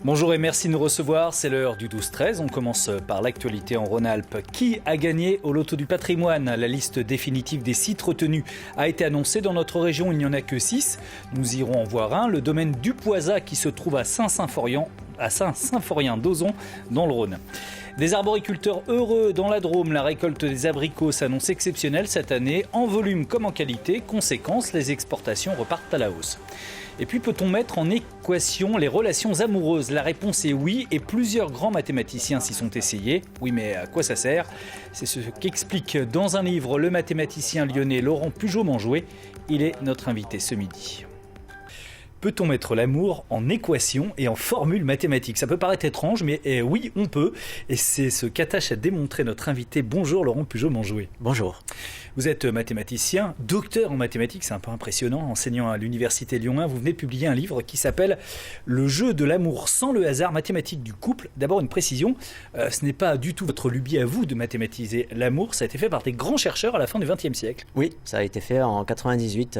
Bonjour et merci de nous recevoir, c'est l'heure du 12-13. On commence par l'actualité en Rhône-Alpes. Qui a gagné au loto du patrimoine? La liste définitive des sites retenus a été annoncée. Dans notre région, il n'y en a que 6. Nous irons en voir un, le domaine du Poisa qui se trouve à Saint-Symphorien-d'Ozon dans le Rhône. Des arboriculteurs heureux dans la Drôme, la récolte des abricots s'annonce exceptionnelle cette année, en volume comme en qualité. Conséquence, les exportations repartent à la hausse. Et puis peut-on mettre en équation les relations amoureuses? La réponse est oui, et plusieurs grands mathématiciens s'y sont essayés. Oui, mais à quoi ça sert? C'est ce qu'explique dans un livre le mathématicien lyonnais Laurent Pujaud-Manjoué. Il est notre invité ce midi. Peut-on mettre l'amour en équation et en formule mathématique? Ça peut paraître étrange, mais oui, on peut. Et c'est ce qu'attache à démontrer notre invité. Bonjour Laurent Pujaud-Manjoué. Bonjour. Vous êtes mathématicien, docteur en mathématiques, c'est un peu impressionnant, enseignant à l'université Lyon 1. Vous venez de publier un livre qui s'appelle « Le jeu de l'amour sans le hasard mathématique du couple ». D'abord une précision, ce n'est pas du tout votre lubie à vous de mathématiser l'amour, ça a été fait par des grands chercheurs à la fin du XXe siècle. Oui, ça a été fait en 98,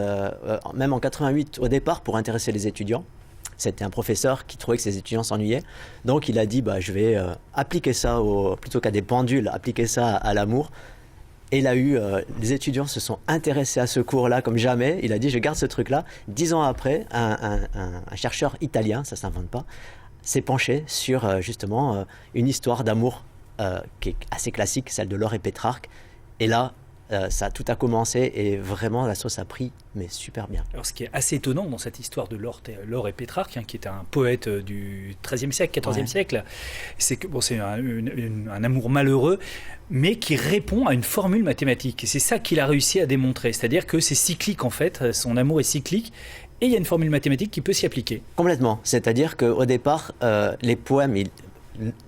même en 88 au départ pour intéresser les étudiants. C'était un professeur qui trouvait que ses étudiants s'ennuyaient. Donc il a dit je vais appliquer ça, plutôt qu'à des pendules, appliquer ça à l'amour. Et les étudiants se sont intéressés à ce cours-là comme jamais. Il a dit je garde ce truc-là. 10 ans après, un chercheur italien, ça ne s'invente pas, s'est penché sur justement une histoire d'amour qui est assez classique, celle de Laure et Pétrarque. Et là, tout a commencé et vraiment la sauce a pris, mais super bien. Alors ce qui est assez étonnant dans cette histoire de Laure et Pétrarque, qui est un poète du XIIIe siècle, XIVe siècle, c'est que c'est un amour malheureux, mais qui répond à une formule mathématique. Et c'est ça qu'il a réussi à démontrer, c'est-à-dire que c'est cyclique en fait, son amour est cyclique, et il y a une formule mathématique qui peut s'y appliquer. Complètement, c'est-à-dire qu'au départ, les poèmes,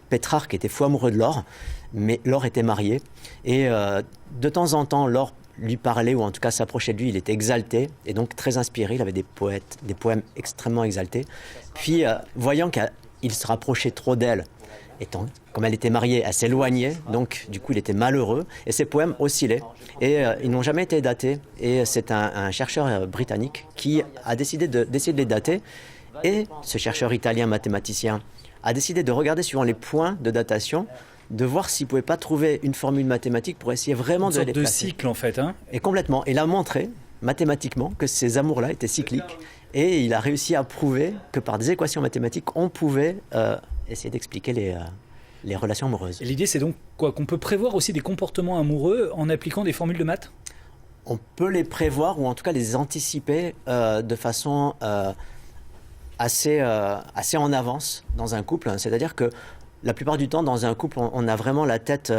Pétrarque était fou amoureux de Laure, mais Laure était mariée, et de temps en temps, Laure lui parlait, ou en tout cas s'approchait de lui, il était exalté, et donc très inspiré, il avait des poèmes extrêmement exaltés. Puis, voyant qu'il se rapprochait trop d'elle, comme elle était mariée, elle s'éloignait, donc du coup il était malheureux, et ses poèmes oscillaient, et ils n'ont jamais été datés, et c'est un chercheur britannique qui a décidé d'essayer de les dater, et ce chercheur italien mathématicien a décidé de regarder suivant les points de datation, de voir s'il ne pouvait pas trouver une formule mathématique pour essayer vraiment de les placer. Une sorte de cycle en fait. Et complètement. Il a montré mathématiquement que ces amours-là étaient cycliques et il a réussi à prouver que par des équations mathématiques, on pouvait essayer d'expliquer les relations amoureuses. Et l'idée c'est donc quoi? Qu'on peut prévoir aussi des comportements amoureux en appliquant des formules de maths? On peut les prévoir ou en tout cas les anticiper de façon assez en avance dans un couple. C'est-à-dire que la plupart du temps, dans un couple, on a vraiment la tête,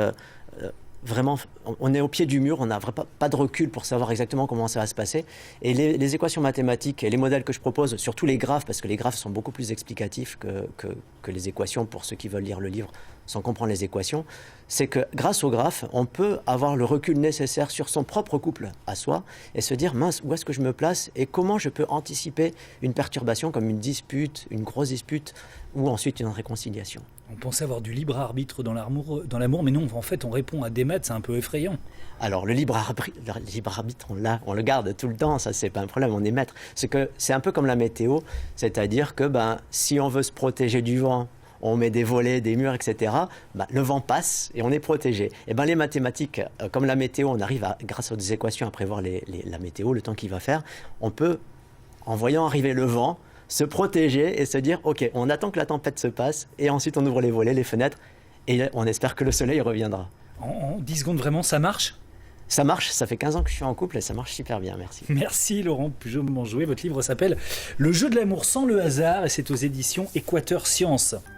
on est au pied du mur, on n'a pas de recul pour savoir exactement comment ça va se passer. Et les équations mathématiques et les modèles que je propose, surtout les graphes, parce que les graphes sont beaucoup plus explicatifs que les équations, pour ceux qui veulent lire le livre sans comprendre les équations, c'est que grâce aux graphes, on peut avoir le recul nécessaire sur son propre couple à soi et se dire, mince, où est-ce que je me place et comment je peux anticiper une perturbation comme une dispute, une grosse dispute ou ensuite une réconciliation. On pensait avoir du libre arbitre dans l'amour, mais non, en fait, on répond à des maths, c'est un peu effrayant. Alors, le libre arbitre, on le garde tout le temps, ça, c'est pas un problème, on est maître. C'est un peu comme la météo, c'est-à-dire que si on veut se protéger du vent, on met des volets, des murs, etc., le vent passe et on est protégé. Et les mathématiques, comme la météo, on arrive, grâce aux équations, à prévoir la météo, le temps qu'il va faire. On peut, en voyant arriver le vent, se protéger et se dire, OK, on attend que la tempête se passe et ensuite on ouvre les volets, les fenêtres et on espère que le soleil reviendra. En 10 secondes, vraiment, ça marche? Ça marche, ça fait 15 ans que je suis en couple et ça marche super bien, merci. Merci Laurent Pujaud-Manjoué. Votre livre s'appelle « Le jeu de l'amour sans le hasard » et c'est aux éditions Équateur Science.